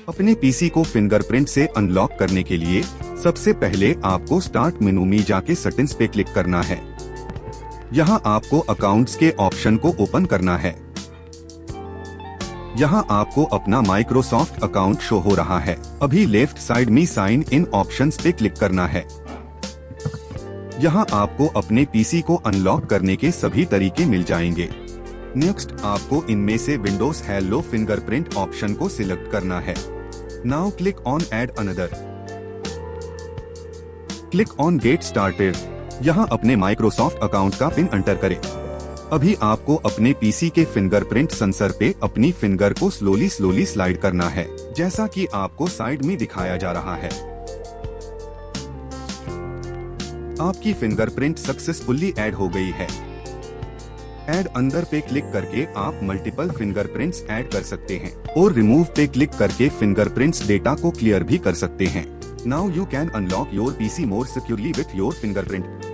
अपने पीसी को फिंगरप्रिंट से अनलॉक करने के लिए सबसे पहले आपको स्टार्ट मेनू में जाके सेटिंग्स पे क्लिक करना है। यहाँ आपको अकाउंट्स के ऑप्शन को ओपन करना है। यहाँ आपको अपना माइक्रोसॉफ्ट अकाउंट शो हो रहा है। अभी लेफ्ट साइड में साइन इन ऑप्शंस पे क्लिक करना है। यहाँ आपको अपने पीसी को अनलॉक करने के सभी तरीके मिल जाएंगे। नेक्स्ट आपको इनमें से विंडोज हेलो फिंगरप्रिंट ऑप्शन को सिलेक्ट करना है। Now click on add another. Click on get started. यहाँ अपने माइक्रोसॉफ्ट अकाउंट का पिन एंटर करें। अभी आपको अपने पीसी के फिंगरप्रिंट सेंसर पे अपनी फिंगर को स्लोली स्लाइड करना है, जैसा कि आपको साइड में दिखाया जा रहा है। आपकी फिंगरप्रिंट सक्सेसफुली ऐड हो गई है। ऐड अंदर पे क्लिक करके आप मल्टीपल फिंगरप्रिंट्स ऐड कर सकते हैं और रिमूव पे क्लिक करके फिंगरप्रिंट्स डेटा को क्लियर भी कर सकते हैं। Now you can unlock your PC more securely with your fingerprint.